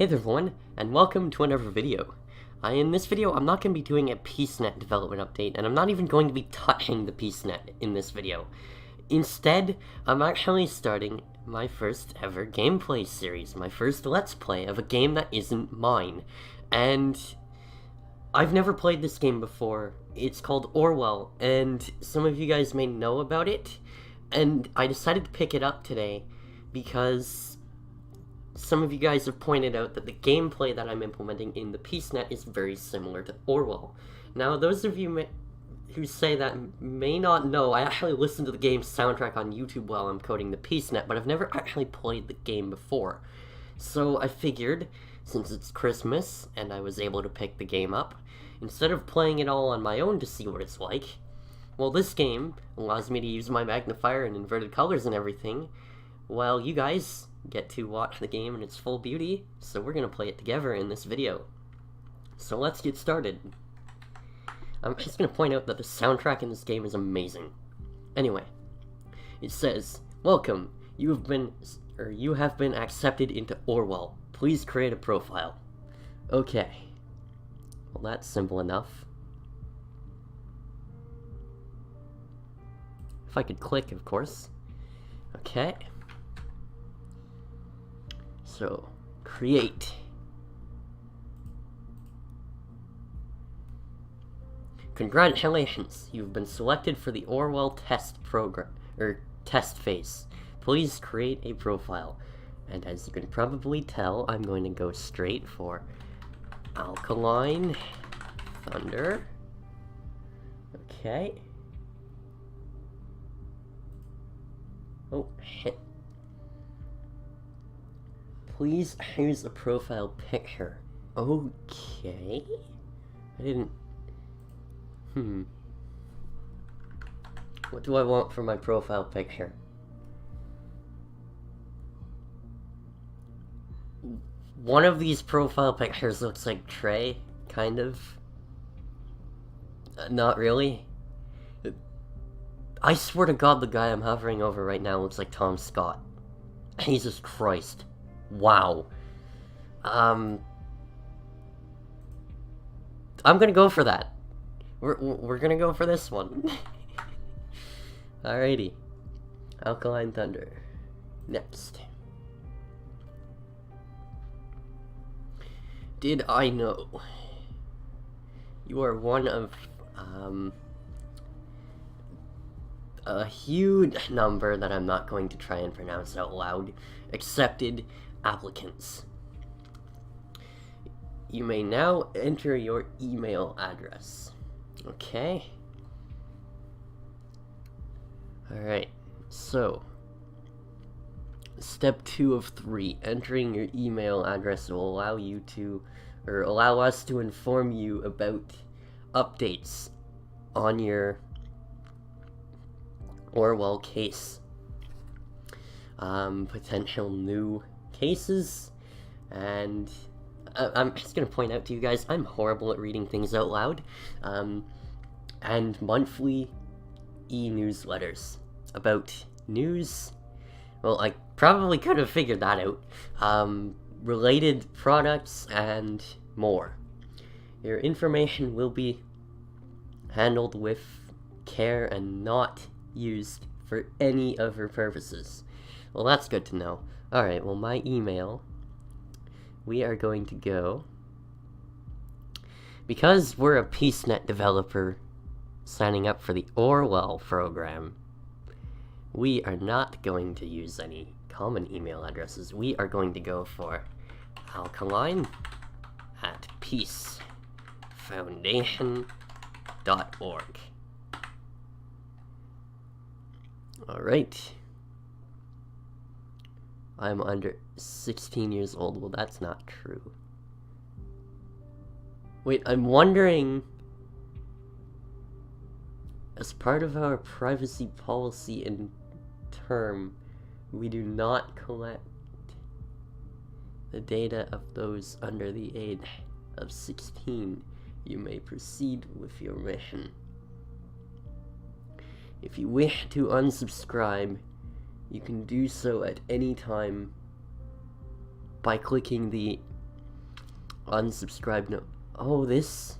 Hey there everyone, and welcome to another video. In this video, I'm not going to be doing a Peacenet development update, and I'm not even going to be touching the Peacenet in this video. Instead, I'm actually starting my first ever gameplay series, my first Let's Play of a game that isn't mine. And I've never played this game before. It's called Orwell, and some of you guys may know about it, and I decided to pick it up today because some of you guys have pointed out that the gameplay that I'm implementing in the Peacenet is very similar to Orwell. Now, those of you who say that may not know, I actually listen to the game's soundtrack on YouTube while I'm coding the Peacenet, but I've never actually played the game before. So I figured, since it's Christmas and I was able to pick the game up, instead of playing it all on my own to see what it's like, well, this game allows me to use my magnifier and inverted colors and everything, while you guys get to watch the game in its full beauty, so we're gonna play it together in this video. So let's get started. I'm just gonna point out that the soundtrack in this game is amazing. Anyway, it says, "Welcome, you have been accepted into Orwell. Please create a profile." Okay. Well, that's simple enough. If I could click, of course. Okay. So, create. Congratulations, you've been selected for the Orwell test program, test phase. Please create a profile. And as you can probably tell, I'm going to go straight for Alkaline Thunder. Okay. Oh, shit. Please choose a profile picture. Okay. I didn't... What do I want for my profile picture? One of these profile pictures looks like Trey, kind of. Not really. I swear to God, the guy I'm hovering over right now looks like Tom Scott. Jesus Christ. Wow. I'm gonna go for that. We're gonna go for this one. Alrighty. Alkaline Thunder. Next. Did I know? You are one of, a huge number that I'm not going to try and pronounce out loud. Accepted applicants. You may now enter your email address. Okay. Alright, so step 2 of 3, entering your email address will allow you to, or allow us to inform you about updates on your Orwell case. Potential new cases, and I'm just gonna point out to you guys, I'm horrible at reading things out loud, and monthly e-newsletters about news. Well, I probably could have figured that out. Related products and more. Your information will be handled with care and not used for any other purposes. Well, that's good to know. Alright, well, my email, we are going to go, because we're a Peacenet developer signing up for the Orwell program, we are not going to use any common email addresses. We are going to go for alkaline@peacefoundation.org. Alright. I'm under 16 years old. Well, that's not true. Wait, I'm wondering, as part of our privacy policy and term, we do not collect the data of those under the age of 16. You may proceed with your mission. If you wish to unsubscribe, you can do so at any time by clicking the Unsubscribe, no. Oh, this...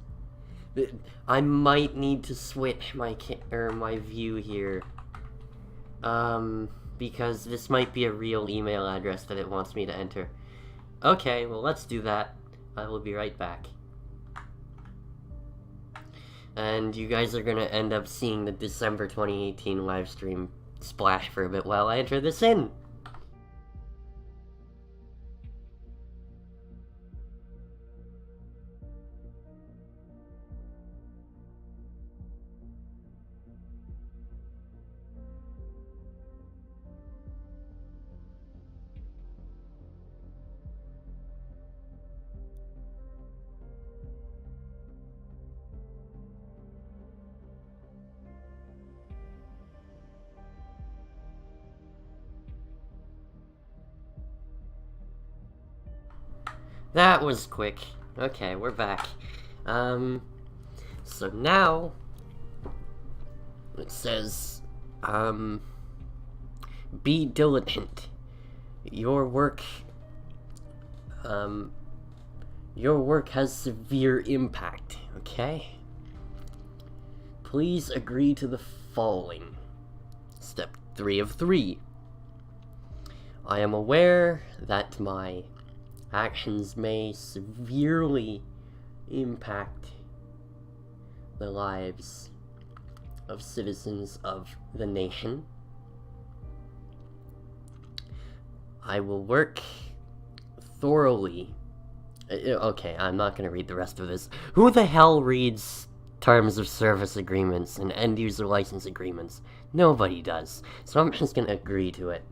I might need to switch my my view here. Because this might be a real email address that it wants me to enter. Okay, well, let's do that. I will be right back. And you guys are gonna end up seeing the December 2018 livestream splash for a bit while I enter this in. That was quick. Okay, we're back. So now it says, be diligent. Your work has severe impact, okay? Please agree to the following. Step 3 of 3. I am aware that my actions may severely impact the lives of citizens of the nation. I will work thoroughly. Okay, I'm not gonna read the rest of this. Who the hell reads terms of service agreements and end-user license agreements? Nobody does. So I'm just gonna agree to it.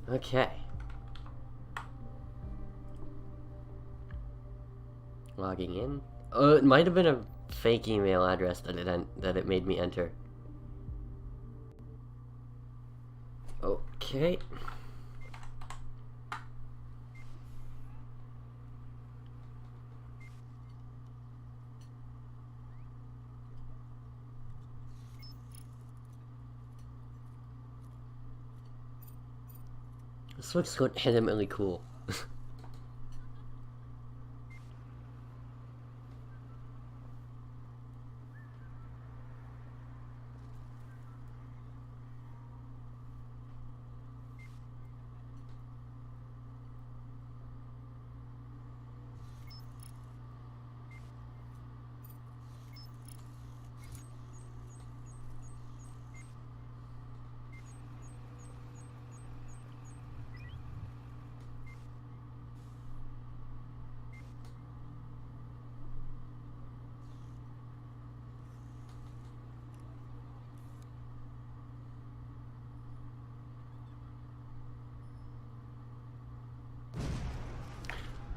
Okay. Logging in. Oh, it might have been a fake email address that it made me enter. Okay. This looks legitimately cool.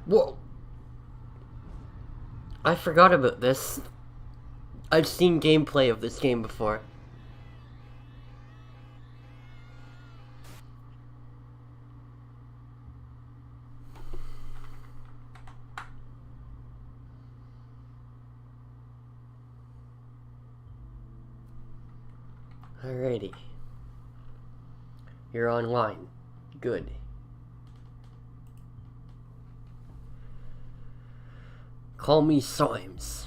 Whoa! I forgot about this. I've seen gameplay of this game before. Alrighty. You're online. Good. Call me Symes.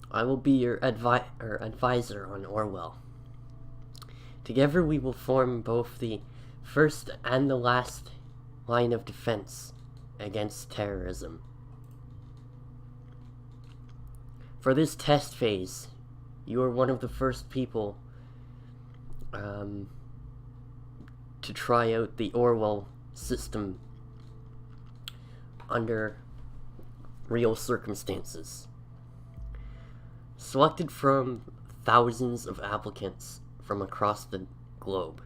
I will be your advisor on Orwell. Together we will form both the first and the last line of defense against terrorism. For this test phase, you are one of the first people to try out the Orwell system under real circumstances. Selected from thousands of applicants from across the globe.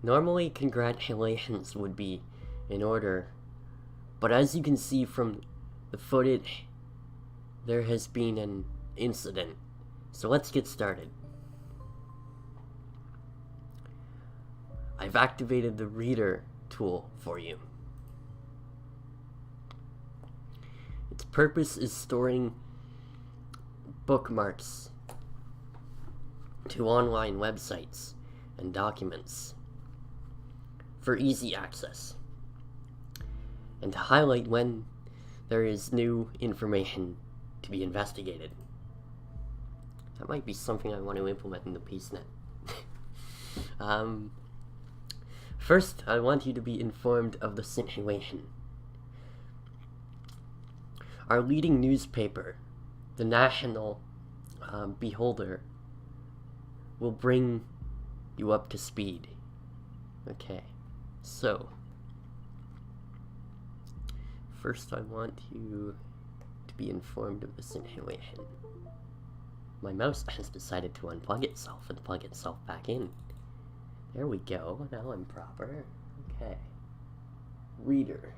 Normally, congratulations would be in order, but as you can see from the footage, there has been an incident. So let's get started. I've activated the reader tool for you. Its purpose is storing bookmarks to online websites and documents for easy access, and to highlight when there is new information to be investigated. That might be something I want to implement in the Peacenet. First, I want you to be informed of the situation. Our leading newspaper, the National Beholder, will bring you up to speed. Okay, so first I want you to be informed of the situation. My mouse has decided to unplug itself and plug itself back in. There we go, now I'm proper. Okay. Reader.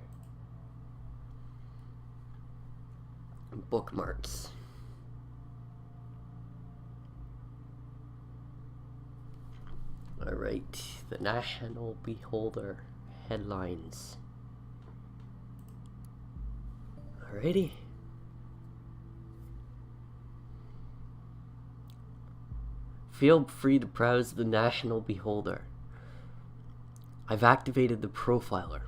Bookmarks. Alright, the National Beholder headlines. Alrighty. Feel free to browse the National Beholder. I've activated the profiler.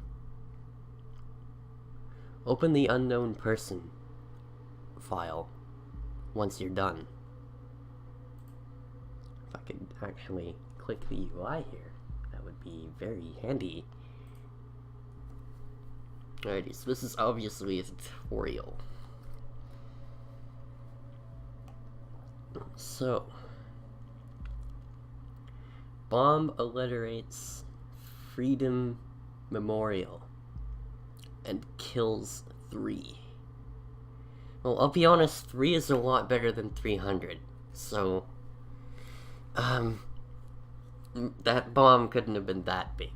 Open the unknown person file once you're done. If I could actually click the UI here, that would be very handy. Alrighty, so this is obviously a tutorial. So, bomb alliterates Freedom Memorial and kills 3. Well, I'll be honest, 3 is a lot better than 300, so that bomb couldn't have been that big.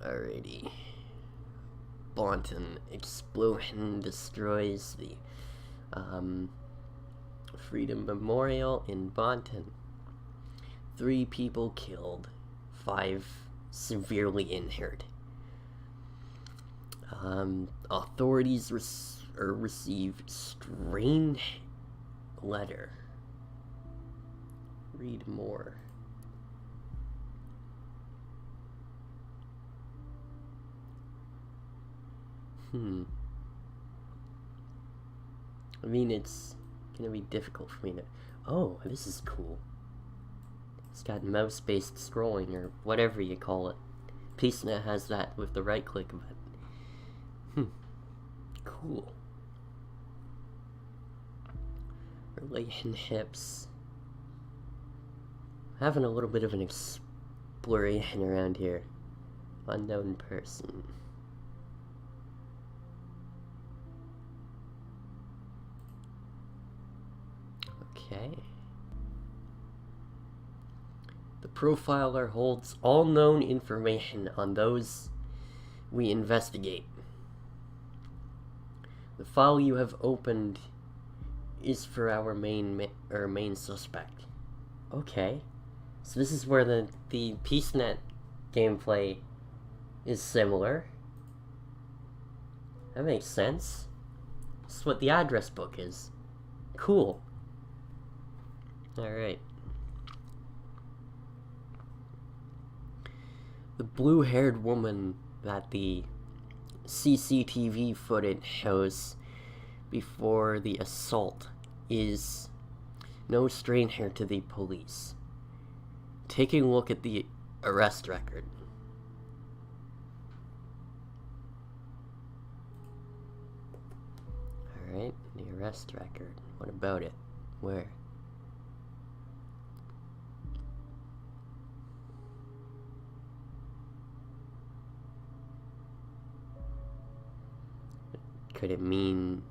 Alrighty. Bonton explosion destroys the Freedom Memorial in Bonton. 3 people killed, 5 severely injured. Authorities received strange letter. Read more. I mean, it's gonna be difficult for me to... Oh, this is cool. It's got mouse-based scrolling, or whatever you call it. Peacenet has that with the right-click button. Cool. Relationships. Having a little bit of an exploration around here. Unknown person. Okay. The profiler holds all known information on those we investigate. The file you have opened is for our main suspect. Okay. So this is where the Peacenet gameplay is similar. That makes sense. This is what the address book is. Cool. Alright. The blue-haired woman that the CCTV footage shows before the assault is no stranger to the police. Taking a look at the arrest record. Alright, the arrest record. What about it? Where? Could it mean...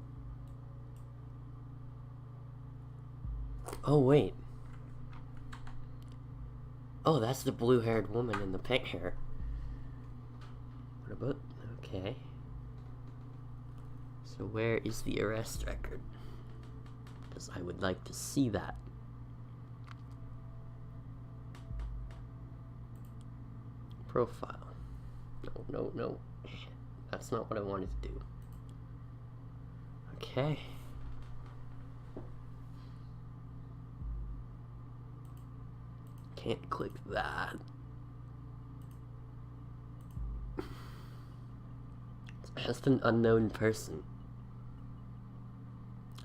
Oh, wait. Oh, that's the blue-haired woman in the picture. What about... Okay. So where is the arrest record? Because I would like to see that. Profile. No. That's not what I wanted to do. Okay. Can't click that. It's just an unknown person.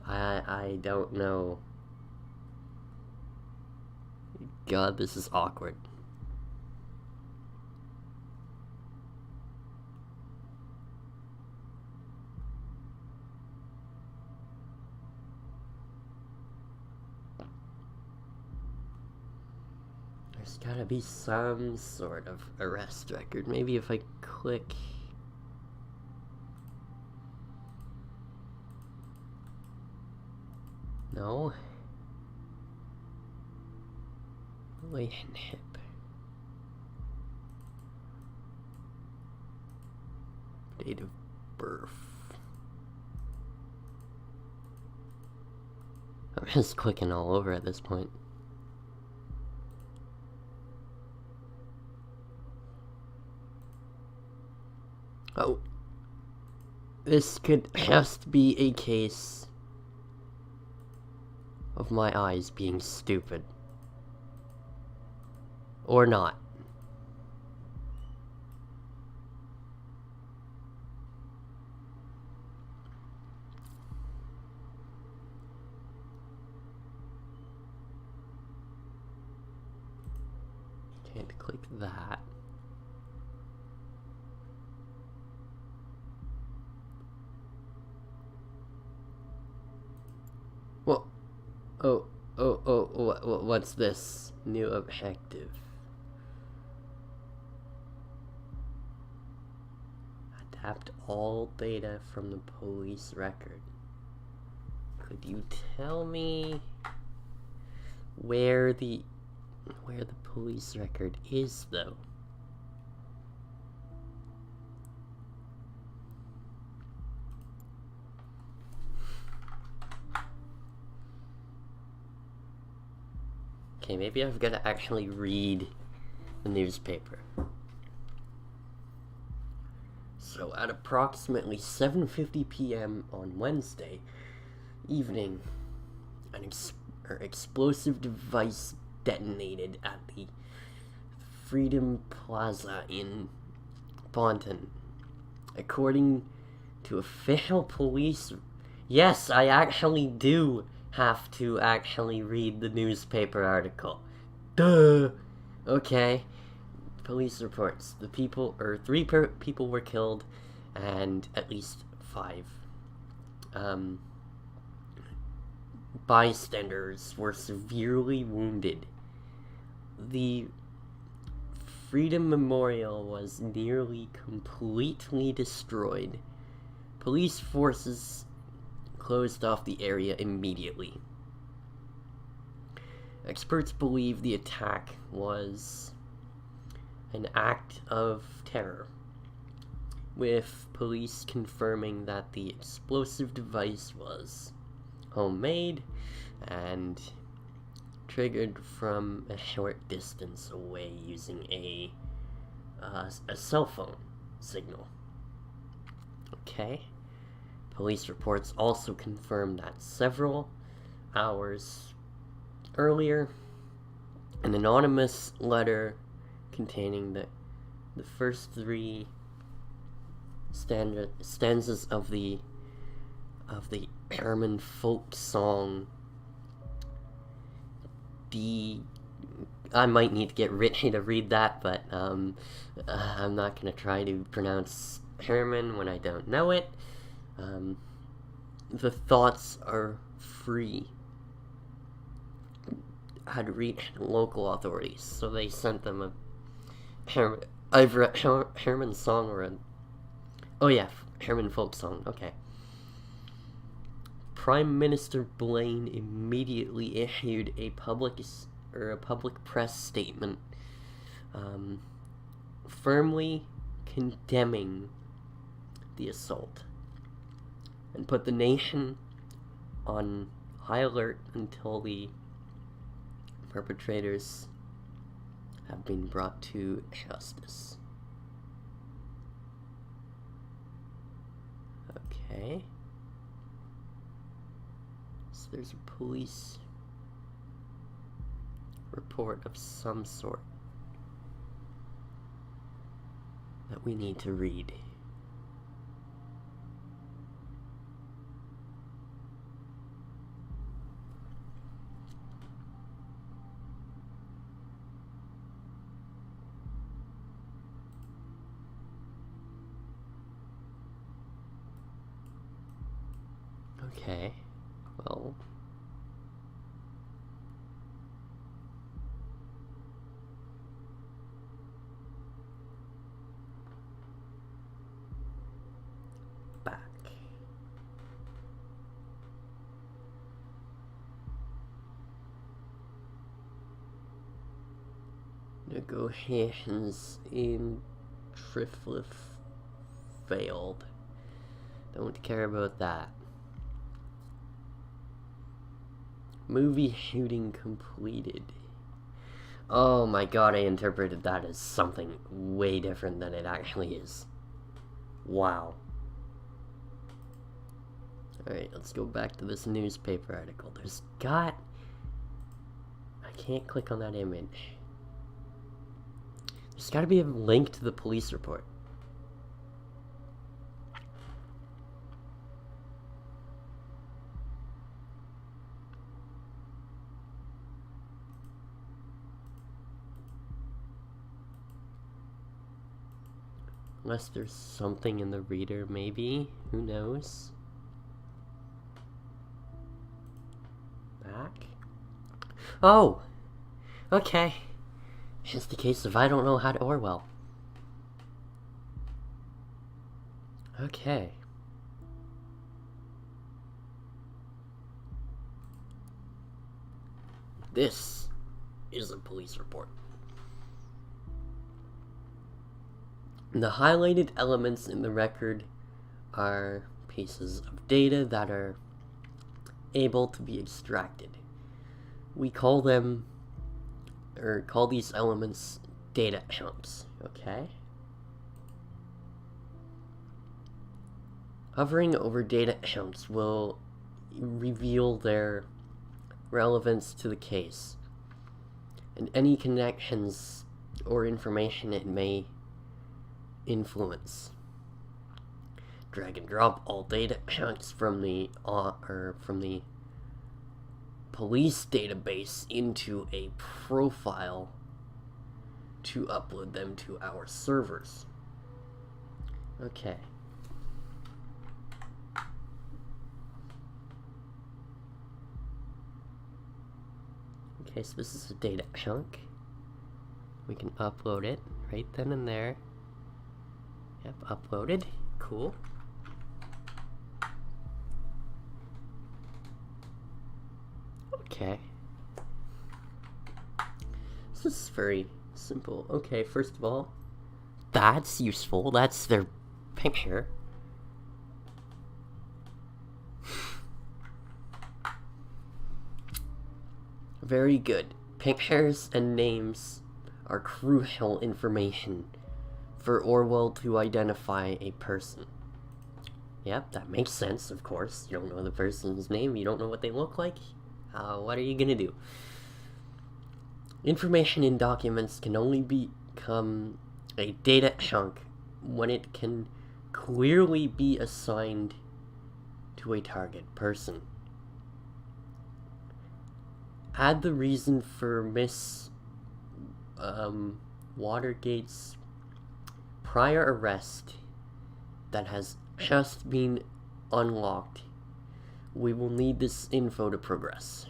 I don't know. God, this is awkward. There's gotta be some sort of arrest record. Maybe if I click... No. Weight and hip. Date of birth. I'm just clicking all over at this point. Oh. This could just be a case of my eyes being stupid. Or not. Can't click that. Well, what's this? New objective. Adapt all data from the police record. Could you tell me where the police record is, though? Okay, maybe I've got to actually read the newspaper. So at approximately 7:50 p.m. on Wednesday evening, an explosive device detonated at the Freedom Plaza in Bonton. According to official police... Yes, I actually do have to actually read the newspaper article. Duh! Okay. Police reports. Three people were killed, and at least 5 bystanders were severely wounded. The Freedom Memorial was nearly completely destroyed. Police forces closed off the area immediately. Experts believe the attack was an act of terror, with police confirming that the explosive device was homemade and triggered from a short distance away using a cell phone signal. Okay. Police reports also confirmed that several hours earlier, an anonymous letter containing the first 3 stanzas of the Herman folk song. I might need to get Richie to read that, but I'm not gonna try to pronounce Herman when I don't know it. The thoughts are free had reached local authorities, so they sent them a Herman song or a... Oh yeah, Herman folk song, okay. Prime Minister Blaine immediately issued a public press statement firmly condemning the assault and put the nation on high alert until the perpetrators have been brought to justice. Okay. So there's a police report of some sort that we need to read. Okay, well, back. Negotiations in Triflif failed. Don't care about that. Movie shooting completed. Oh my god, I interpreted that as something way different than it actually is. Wow. Alright, let's go back to this newspaper article. I can't click on that image. There's gotta be a link to the police report. Unless there's something in the reader, maybe. Who knows? Back? Oh! Okay. Just the case of I don't know how to Orwell. Okay. This is a police report. The highlighted elements in the record are pieces of data that are able to be extracted. We call these elements data chunks, okay? Hovering over data chunks will reveal their relevance to the case, and any connections or information it may influence. Drag and drop all data chunks from the police database into a profile to upload them to our servers. Okay. Okay, so this is a data chunk. We can upload it right then and there. Yep, uploaded. Cool. Okay. This is very simple. Okay, first of all, that's useful. That's their picture. Very good. Pictures and names are crucial information for Orwell to identify a person. Yep, that makes sense, of course. You don't know the person's name, you don't know what they look like. What are you gonna do? Information in documents can only become a data chunk when it can clearly be assigned to a target person. Add the reason for Miss Watergate's prior arrest that has just been unlocked. We will need this info to progress.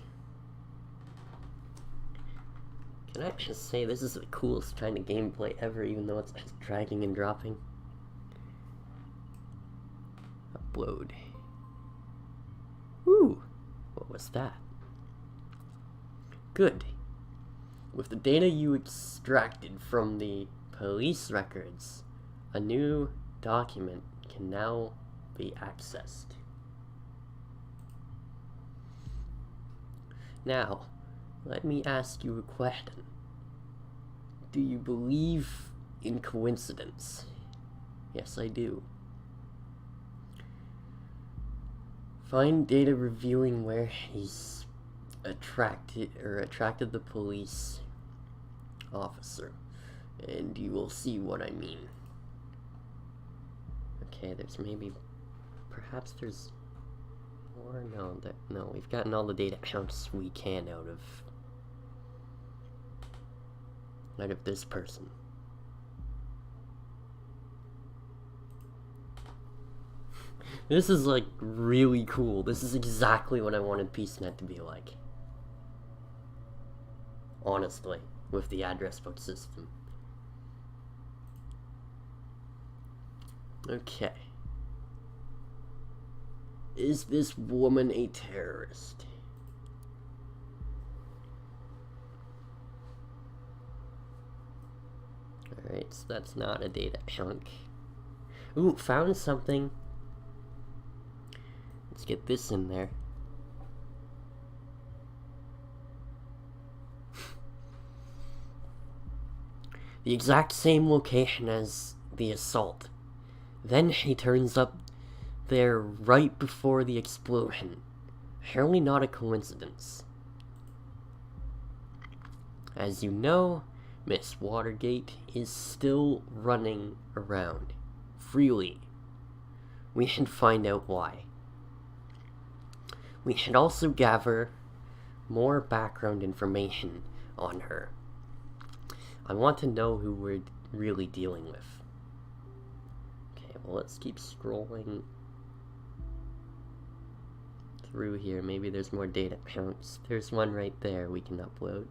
Can I just say this is the coolest kind of gameplay ever, even though it's just dragging and dropping? Upload. Ooh, what was that? Good. With the data you extracted from the police records, a new document can now be accessed. Now, let me ask you a question. Do you believe in coincidence? Yes, I do. Find data revealing where he's attracted the police officer, and you will see what I mean. Okay, perhaps there's more. No, we've gotten all the data counts we can out of this person. This is like really cool. This is exactly what I wanted Peacenet to be like. Honestly, with the address book system. Okay. Is this woman a terrorist? Alright, so that's not a data chunk. Ooh, found something. Let's get this in there. The exact same location as the assault. Then he turns up there right before the explosion. Surely not a coincidence. As you know, Miss Watergate is still running around freely. We should find out why. We should also gather more background information on her. I want to know who we're really dealing with. Okay, well, let's keep scrolling through here. Maybe there's more data counts. There's one right there we can upload.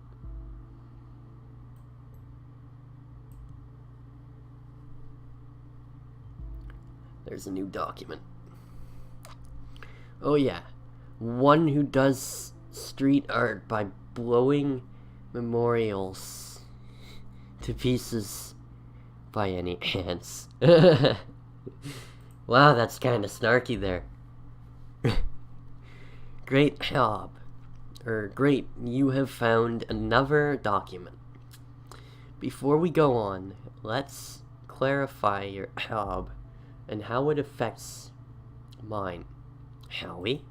There's a new document. Oh yeah, one who does street art by blowing memorials to pieces by any chance. Wow, that's kind of snarky there. Great job. Great, you have found another document. Before we go on, let's clarify your job and how it affects mine, shall we?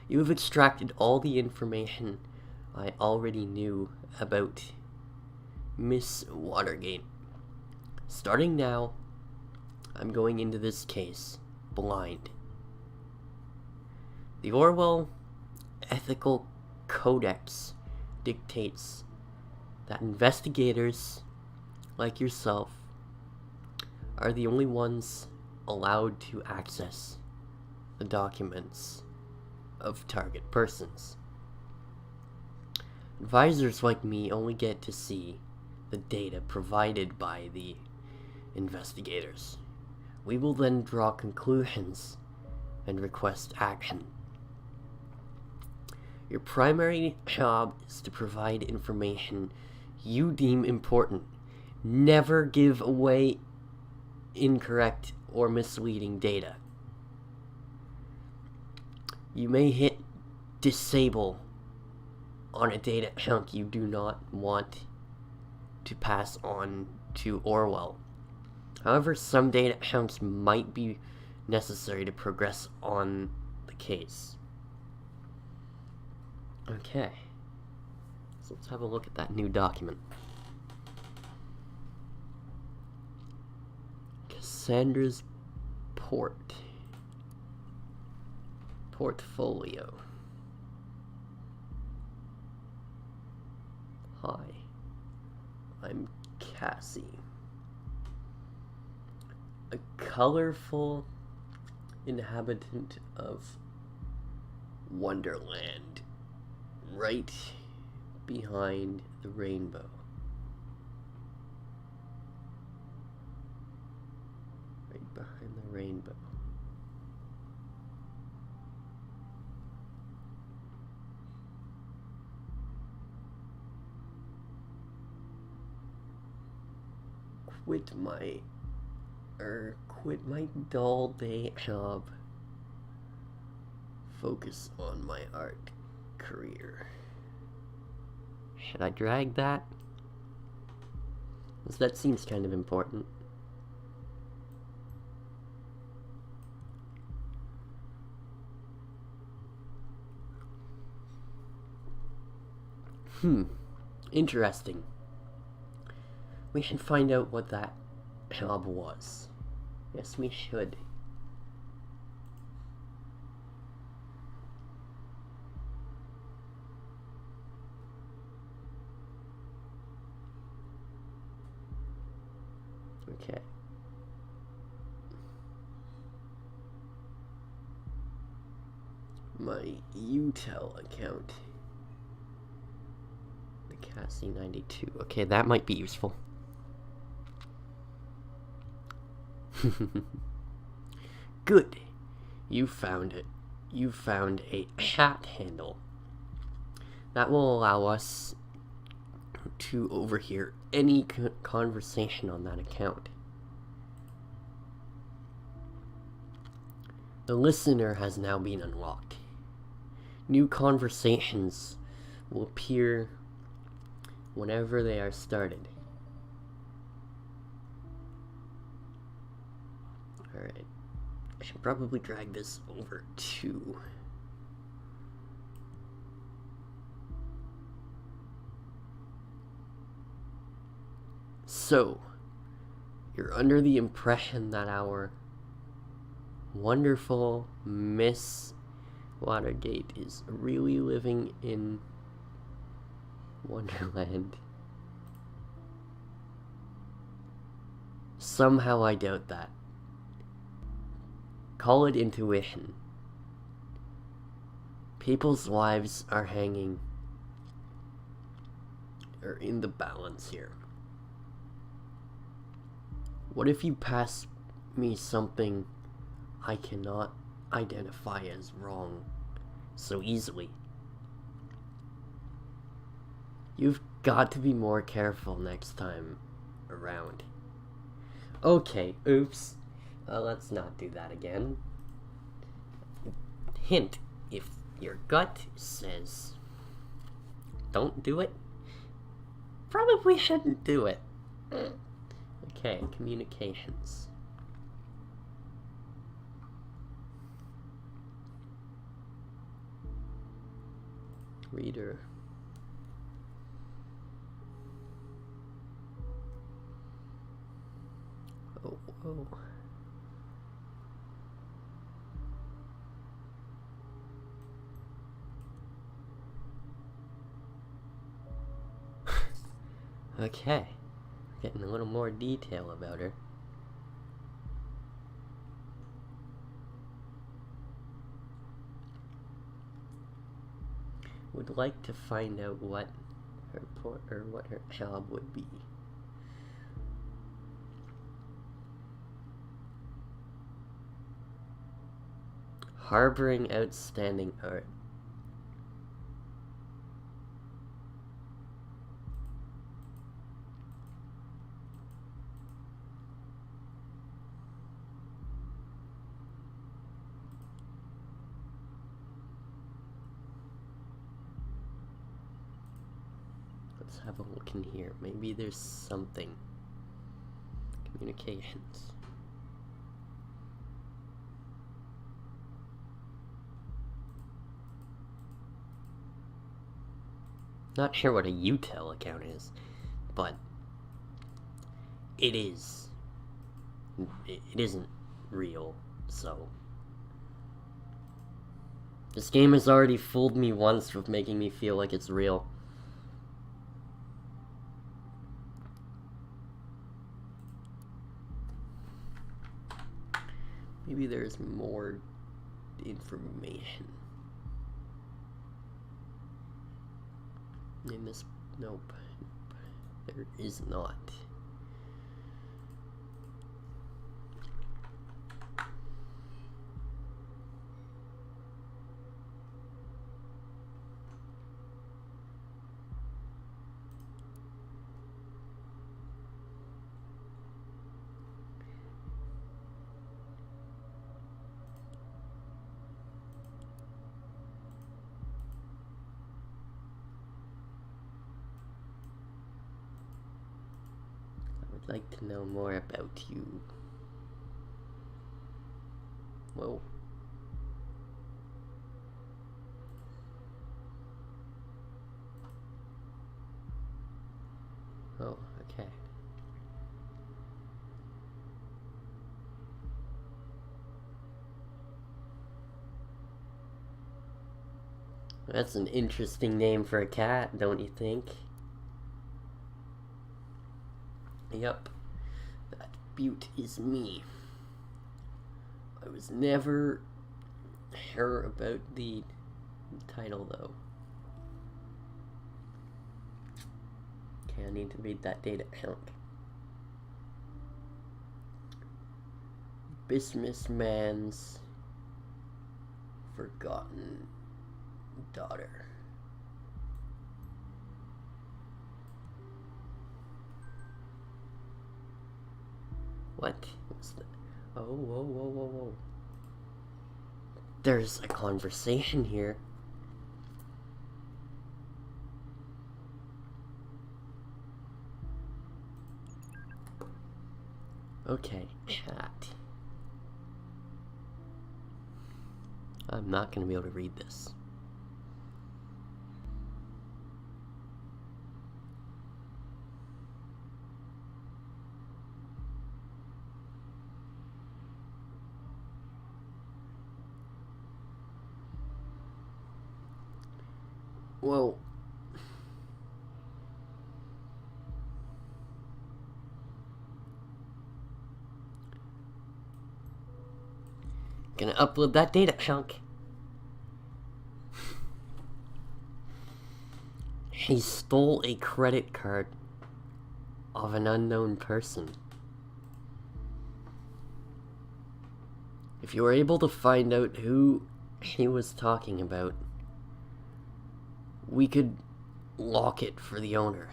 You have extracted all the information I already knew about Miss Watergate. Starting now, I'm going into this case blind. The Orwell Ethical Codex dictates that investigators like yourself are the only ones allowed to access the documents of target persons. Advisors like me only get to see the data provided by the investigators. We will then draw conclusions and request action. Your primary job is to provide information you deem important. Never give away incorrect or misleading data. You may hit disable on a data chunk you do not want to pass on to Orwell. However, some data chunks might be necessary to progress on the case. Okay, so let's have a look at that new document. Cassandra's portfolio. Hi, I'm Cassie. A colorful inhabitant of Wonderland, right behind the rainbow. Right behind the rainbow. Quit my dull day job. Focus on my art career. Should I drag that? Because that seems kind of important. Interesting. We should find out what that job was. Yes, we should. Okay. My UTEL account. The Cassie 92. Okay, that might be useful. Good. You found it. You found a chat handle. That will allow us to overhear any conversation on that account. The listener has now been unlocked. New conversations will appear whenever they are started. Alright. I should probably drag this over to... So, you're under the impression that our wonderful Miss Watergate is really living in Wonderland. Somehow I doubt that. Call it intuition. People's lives are hanging, or in the balance here. What if you pass me something I cannot identify as wrong so easily? You've got to be more careful next time around. Okay, oops. Let's not do that again. Hint, if your gut says don't do it, probably shouldn't do it. Okay, communications. Reader. Oh, whoa. Okay, getting a little more detail about her. Would like to find out what her job would be. Harboring outstanding art. Let's have a look in here. Maybe there's something. Communications. Not sure what a UTEL account is, but it is. It isn't real, so. This game has already fooled me once with making me feel like it's real. Maybe there's more information. In this, nope, there is not. I'd like to know more about you. Whoa. Oh, okay. That's an interesting name for a cat, don't you think? Yep. That beaut is me. I was never sure about the title, though. Okay, I need to read that data chunk. Businessman's forgotten daughter. What? What's that? Oh, whoa, whoa, whoa, whoa. There's a conversation here. Okay, chat. I'm not gonna be able to read this. Well, gonna upload that data chunk. He stole a credit card of an unknown person. If you were able to find out who he was talking about, we could lock it for the owner.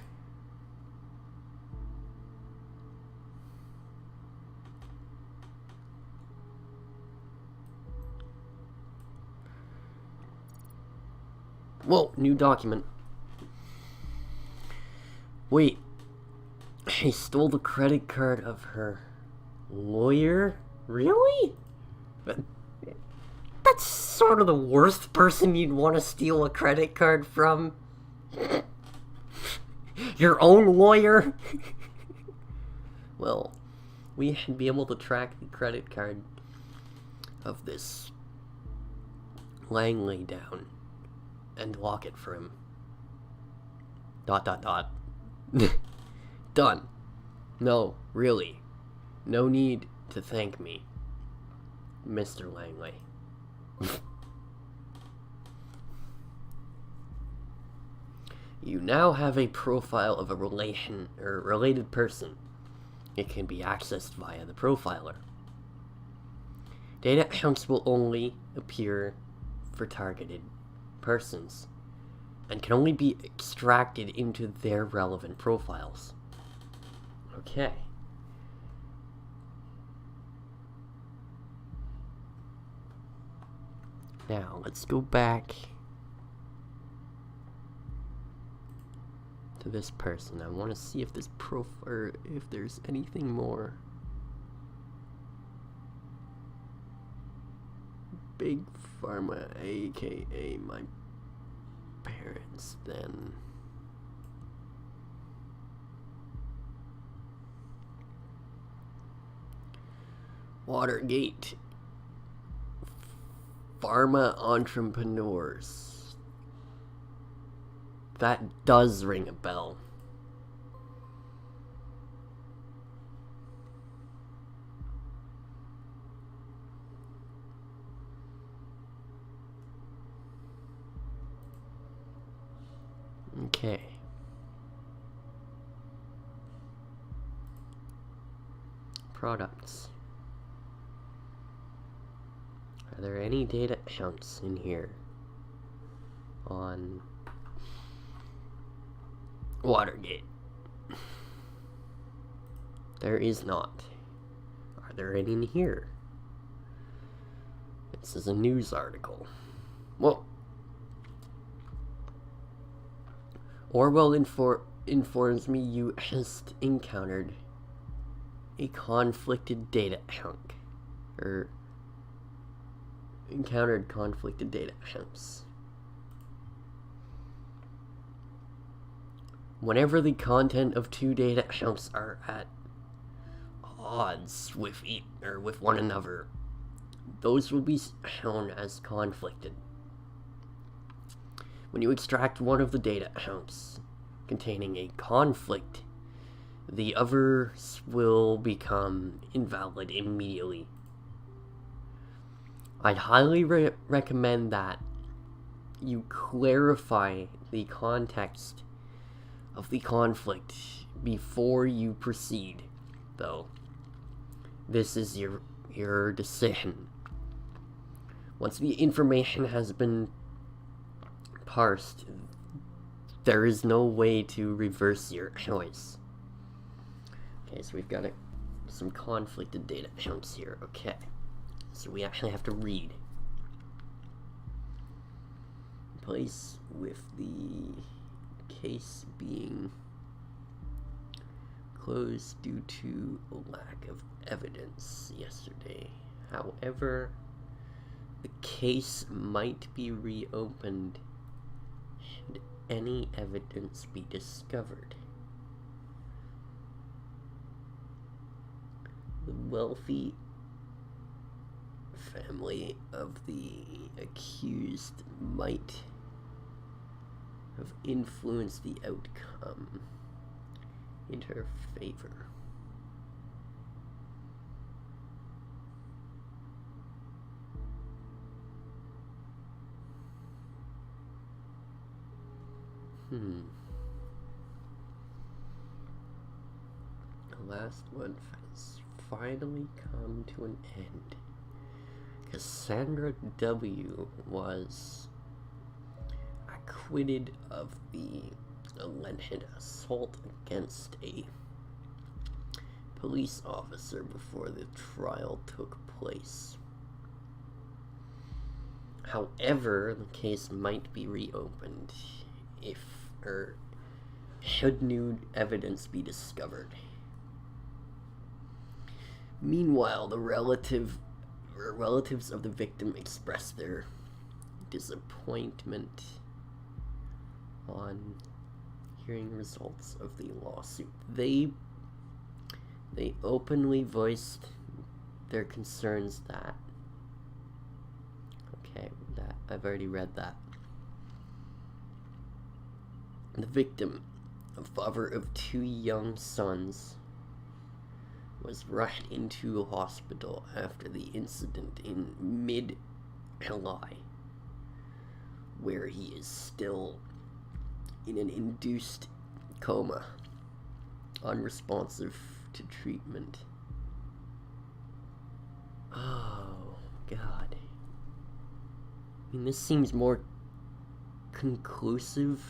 Whoa, new document. Wait, he stole the credit card of her lawyer? Really? That's sort of the worst person you'd want to steal a credit card from. Your own lawyer? Well, we should be able to track the credit card of this Langley down and lock it for him. ... Done. No, really. No need to thank me, Mr. Langley. You now have a profile of a related person. It can be accessed via the profiler. Data chunks will only appear for targeted persons and can only be extracted into their relevant profiles. Okay. Now, let's go back to this person. I want to see if this or if there's anything more. Big Pharma, aka my parents, then. Watergate. Pharma entrepreneurs. That does ring a bell. Okay. Products. Are there any data chunks in here on Watergate? There is not. Are there any in here? This is a news article. Well, Orwell informs me you just encountered a conflicted data chunk. Encountered conflicted data chunks. Whenever the content of two data accounts are at odds with one another, those will be shown as conflicted. When you extract one of the data accounts containing a conflict, the others will become invalid immediately. I'd highly recommend that you clarify the context of the conflict before you proceed, though. This is your decision. Once the information has been parsed, there is no way to reverse your choice. Okay, so we've got some conflicted data accounts here. Okay, so we actually have to read. Place with the case being closed due to a lack of evidence yesterday. However, the case might be reopened should any evidence be discovered. The wealthy family of the accused might have influenced the outcome in her favor. The last one has finally come to an end. Cassandra W. was acquitted of the alleged assault against a police officer before the trial took place. However, the case might be reopened should new evidence be discovered. Meanwhile, the relatives of the victim expressed their disappointment on hearing results of the lawsuit. They openly voiced their concerns that I've already read that. The victim, a father of 2 young sons, was rushed into a hospital after the incident in mid-July, where he is still in an induced coma, unresponsive to treatment. Oh, God. I mean, this seems more conclusive.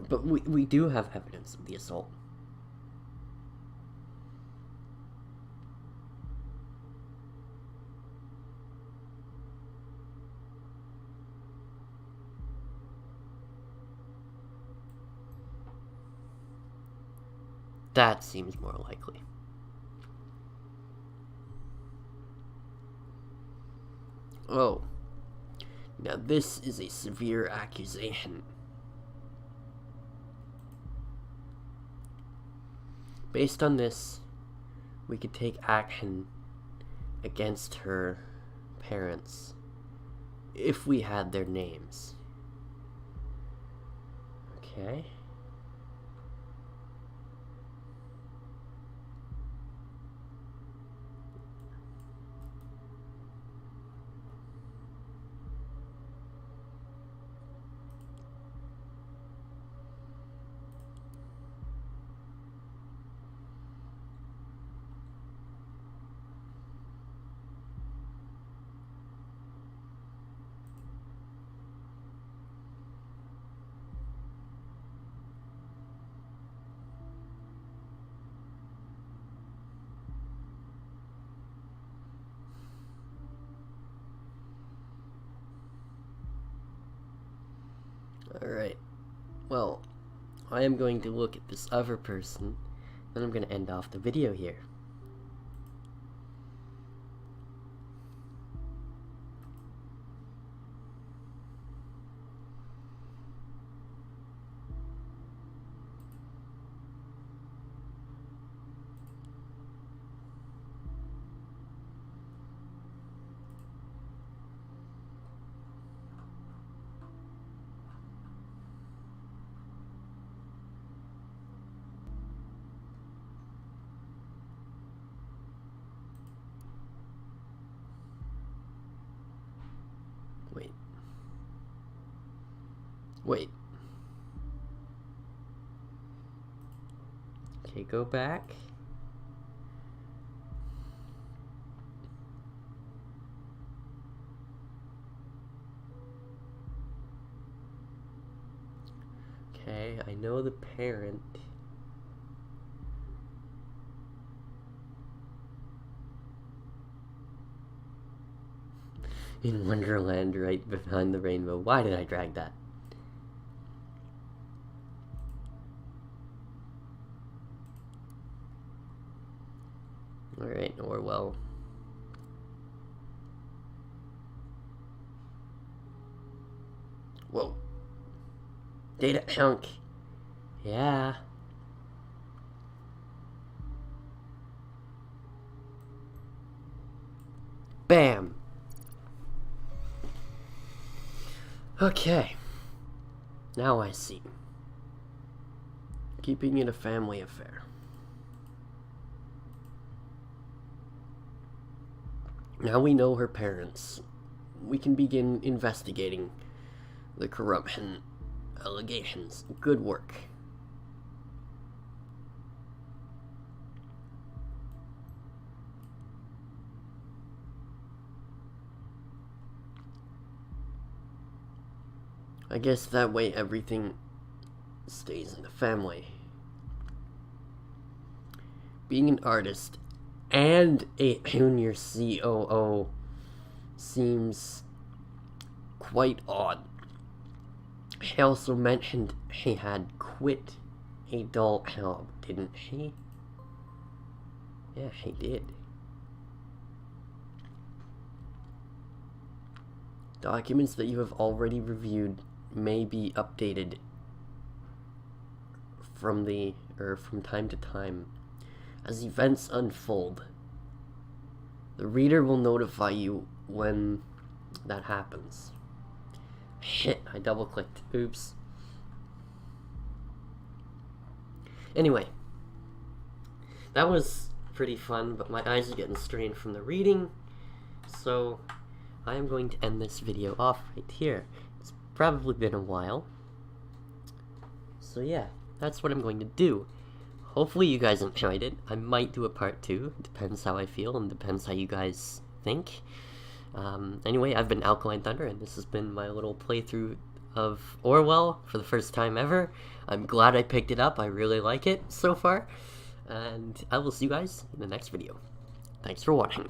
But we do have evidence of the assault. That seems more likely. Oh. Now this is a severe accusation. Based on this, we could take action against her parents if we had their names. Okay. Alright, well, I am going to look at this other person, then I'm going to end off the video here. Wait. Okay, go back. Okay, I know the parent. In Wonderland, right behind the rainbow. Why did I drag that? Alright, Orwell. Whoa. Data chunk. Yeah. Bam. Okay. Now I see. Keeping it a family affair. Now we know her parents. We can begin investigating the corruption allegations. Good work. I guess that way everything stays in the family. Being an artist and a junior COO seems quite odd. She also mentioned she had quit a dull job, didn't she? Yeah, she did. Documents that you have already reviewed may be updated from time to time. As events unfold, the reader will notify you when that happens. Shit, I double-clicked. Oops. Anyway, that was pretty fun, but my eyes are getting strained from the reading, so I am going to end this video off right here. It's probably been a while. So yeah, that's what I'm going to do. Hopefully you guys enjoyed it. I might do a part 2. Depends how I feel and depends how you guys think. Anyway, I've been Alkaline Thunder, and this has been my little playthrough of Orwell for the first time ever. I'm glad I picked it up. I really like it so far. And I will see you guys in the next video. Thanks for watching.